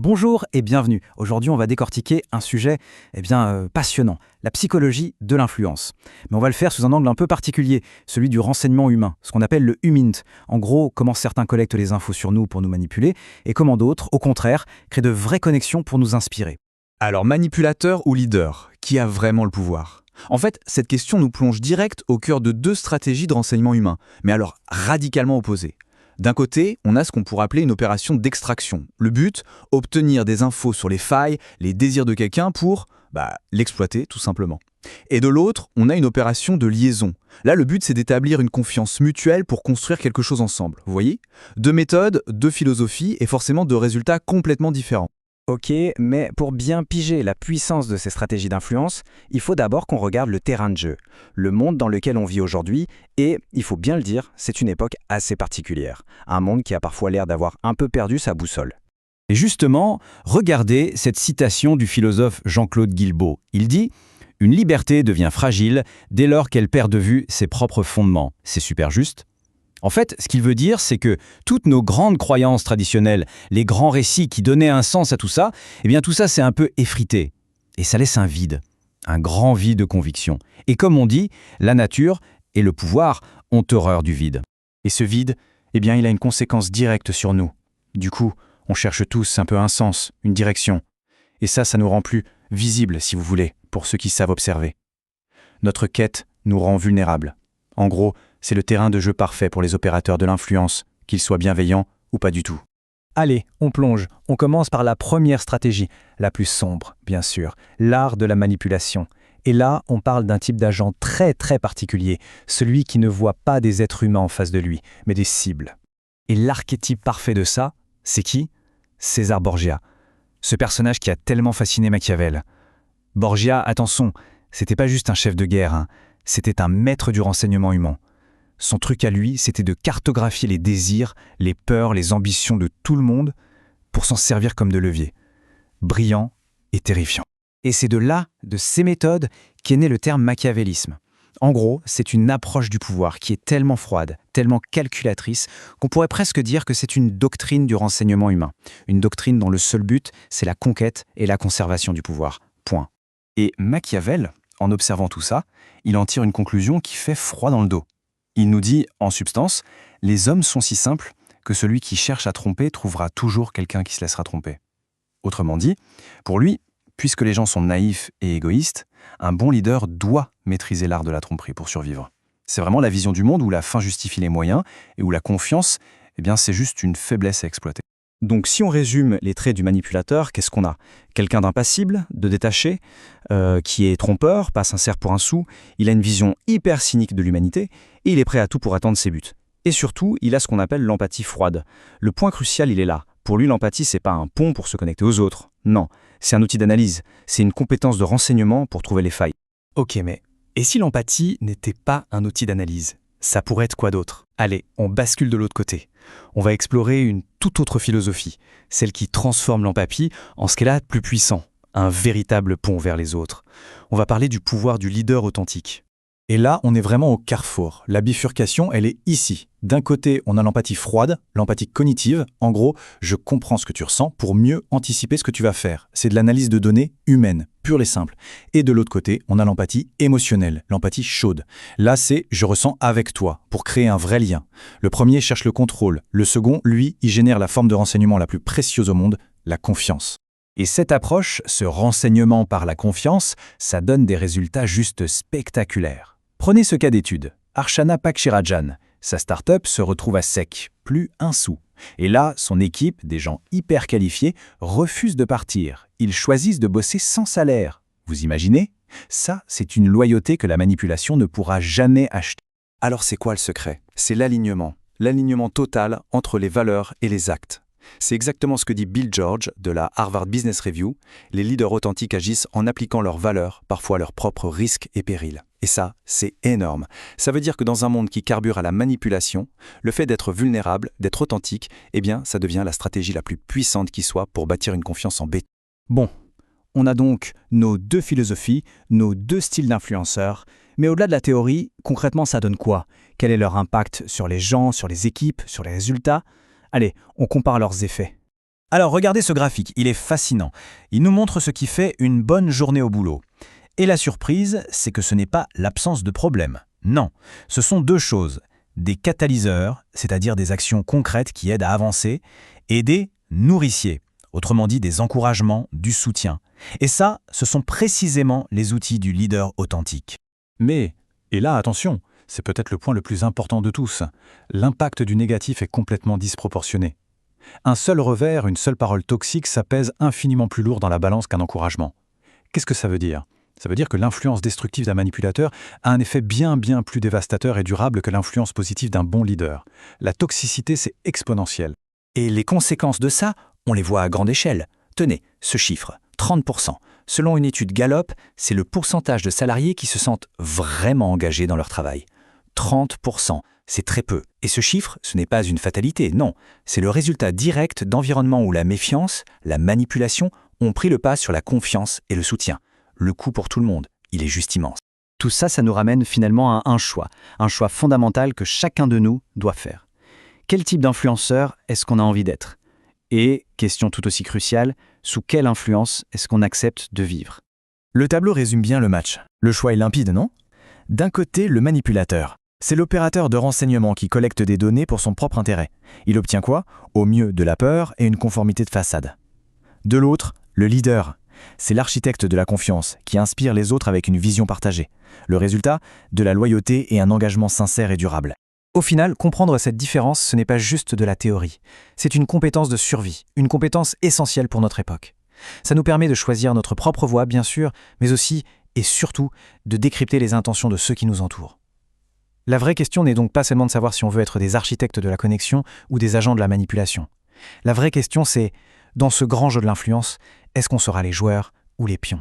Bonjour et bienvenue. Aujourd'hui, on va décortiquer un sujet passionnant, la psychologie de l'influence. Mais on va le faire sous un angle un peu particulier, celui du renseignement humain, ce qu'on appelle le humint. En gros, comment certains collectent les infos sur nous pour nous manipuler et comment d'autres, au contraire, créent de vraies connexions pour nous inspirer. Alors, manipulateur ou leader, qui a vraiment le pouvoir? En fait, cette question nous plonge direct au cœur de deux stratégies de renseignement humain, mais alors radicalement opposées. D'un côté, on a ce qu'on pourrait appeler une opération d'extraction. Le but, obtenir des infos sur les failles, les désirs de quelqu'un pour l'exploiter tout simplement. Et de l'autre, on a une opération de liaison. Là, le but, c'est d'établir une confiance mutuelle pour construire quelque chose ensemble. Vous voyez? Deux méthodes, deux philosophies et forcément deux résultats complètement différents. Ok, mais pour bien piger la puissance de ces stratégies d'influence, il faut d'abord qu'on regarde le terrain de jeu, le monde dans lequel on vit aujourd'hui, et, il faut bien le dire, c'est une époque assez particulière, un monde qui a parfois l'air d'avoir un peu perdu sa boussole. Et justement, regardez cette citation du philosophe Jean-Claude Guilbault. Il dit « Une liberté devient fragile dès lors qu'elle perd de vue ses propres fondements ». C'est super juste. En fait, ce qu'il veut dire, c'est que toutes nos grandes croyances traditionnelles, les grands récits qui donnaient un sens à tout ça, tout ça c'est un peu effrité. Et ça laisse un vide, un grand vide de conviction. Et comme on dit, la nature et le pouvoir ont horreur du vide. Et ce vide, il a une conséquence directe sur nous. Du coup, on cherche tous un peu un sens, une direction. Et ça nous rend plus visibles, si vous voulez, pour ceux qui savent observer. Notre quête nous rend vulnérables. En gros, c'est le terrain de jeu parfait pour les opérateurs de l'influence, qu'ils soient bienveillants ou pas du tout. Allez, on plonge. On commence par la première stratégie, la plus sombre, bien sûr, l'art de la manipulation. Et là, on parle d'un type d'agent très très particulier, celui qui ne voit pas des êtres humains en face de lui, mais des cibles. Et l'archétype parfait de ça, c'est qui? César Borgia. Ce personnage qui a tellement fasciné Machiavel. Borgia, attention, c'était pas juste un chef de guerre, c'était un maître du renseignement humain. Son truc à lui, c'était de cartographier les désirs, les peurs, les ambitions de tout le monde pour s'en servir comme de levier. Brillant et terrifiant. Et c'est de là, de ces méthodes, qu'est né le terme machiavélisme. En gros, c'est une approche du pouvoir qui est tellement froide, tellement calculatrice, qu'on pourrait presque dire que c'est une doctrine du renseignement humain. Une doctrine dont le seul but, c'est la conquête et la conservation du pouvoir. Point. Et Machiavel, en observant tout ça, il en tire une conclusion qui fait froid dans le dos. Il nous dit, en substance, les hommes sont si simples que celui qui cherche à tromper trouvera toujours quelqu'un qui se laissera tromper. Autrement dit, pour lui, puisque les gens sont naïfs et égoïstes, un bon leader doit maîtriser l'art de la tromperie pour survivre. C'est vraiment la vision du monde où la fin justifie les moyens et où la confiance, c'est juste une faiblesse à exploiter. Donc si on résume les traits du manipulateur, qu'est-ce qu'on a? Quelqu'un d'impassible, de détaché, qui est trompeur, pas sincère pour un sou, il a une vision hyper cynique de l'humanité et il est prêt à tout pour atteindre ses buts. Et surtout, il a ce qu'on appelle l'empathie froide. Le point crucial, il est là. Pour lui, l'empathie, c'est pas un pont pour se connecter aux autres. Non, c'est un outil d'analyse, c'est une compétence de renseignement pour trouver les failles. Ok, mais et si l'empathie n'était pas un outil d'analyse? Ça pourrait être quoi d'autre? Allez, on bascule de l'autre côté. On va explorer une toute autre philosophie, celle qui transforme l'empathie en ce qu'elle a de plus puissant, un véritable pont vers les autres. On va parler du pouvoir du leader authentique. Et là, on est vraiment au carrefour. La bifurcation, elle est ici. D'un côté, on a l'empathie froide, l'empathie cognitive. En gros, je comprends ce que tu ressens pour mieux anticiper ce que tu vas faire. C'est de l'analyse de données humaine, pure et simple. Et de l'autre côté, on a l'empathie émotionnelle, l'empathie chaude. Là, c'est je ressens avec toi, pour créer un vrai lien. Le premier cherche le contrôle. Le second, lui, il génère la forme de renseignement la plus précieuse au monde, la confiance. Et cette approche, ce renseignement par la confiance, ça donne des résultats juste spectaculaires. Prenez ce cas d'étude. Archana Pakshirajan. Sa start-up se retrouve à sec, plus un sou. Et là, son équipe, des gens hyper qualifiés, refuse de partir. Ils choisissent de bosser sans salaire. Vous imaginez? Ça, c'est une loyauté que la manipulation ne pourra jamais acheter. Alors c'est quoi le secret? C'est l'alignement. L'alignement total entre les valeurs et les actes. C'est exactement ce que dit Bill George de la Harvard Business Review. Les leaders authentiques agissent en appliquant leurs valeurs, parfois à leurs propres risques et périls. Et ça, c'est énorme. Ça veut dire que dans un monde qui carbure à la manipulation, le fait d'être vulnérable, d'être authentique, ça devient la stratégie la plus puissante qui soit pour bâtir une confiance en béton. Bon, on a donc nos deux philosophies, nos deux styles d'influenceurs, mais au-delà de la théorie, concrètement ça donne quoi? Quel est leur impact sur les gens, sur les équipes, sur les résultats? Allez, on compare leurs effets. Alors regardez ce graphique, il est fascinant. Il nous montre ce qui fait une bonne journée au boulot. Et la surprise, c'est que ce n'est pas l'absence de problème. Non, ce sont deux choses. Des catalyseurs, c'est-à-dire des actions concrètes qui aident à avancer, et des nourriciers, autrement dit des encouragements, du soutien. Et ça, ce sont précisément les outils du leader authentique. Mais, et là, attention, c'est peut-être le point le plus important de tous, l'impact du négatif est complètement disproportionné. Un seul revers, une seule parole toxique, ça pèse infiniment plus lourd dans la balance qu'un encouragement. Qu'est-ce que ça veut dire ? Ça veut dire que l'influence destructive d'un manipulateur a un effet bien plus dévastateur et durable que l'influence positive d'un bon leader. La toxicité, c'est exponentiel. Et les conséquences de ça, on les voit à grande échelle. Tenez, ce chiffre, 30%. Selon une étude Gallup, c'est le pourcentage de salariés qui se sentent vraiment engagés dans leur travail. 30%, c'est très peu. Et ce chiffre, ce n'est pas une fatalité, non. C'est le résultat direct d'environnements où la méfiance, la manipulation ont pris le pas sur la confiance et le soutien. Le coût pour tout le monde, il est juste immense. Tout ça, ça nous ramène finalement à un choix fondamental que chacun de nous doit faire. Quel type d'influenceur est-ce qu'on a envie d'être ? Et, question tout aussi cruciale, sous quelle influence est-ce qu'on accepte de vivre ? Le tableau résume bien le match. Le choix est limpide, non ? D'un côté, le manipulateur. C'est l'opérateur de renseignement qui collecte des données pour son propre intérêt. Il obtient quoi ? Au mieux de la peur et une conformité de façade. De l'autre, le leader. C'est l'architecte de la confiance qui inspire les autres avec une vision partagée. Le résultat, de la loyauté et un engagement sincère et durable. Au final, comprendre cette différence, ce n'est pas juste de la théorie. C'est une compétence de survie, une compétence essentielle pour notre époque. Ça nous permet de choisir notre propre voie, bien sûr, mais aussi, et surtout, de décrypter les intentions de ceux qui nous entourent. La vraie question n'est donc pas seulement de savoir si on veut être des architectes de la connexion ou des agents de la manipulation. La vraie question, c'est, dans ce grand jeu de l'influence, est-ce qu'on sera les joueurs ou les pions ?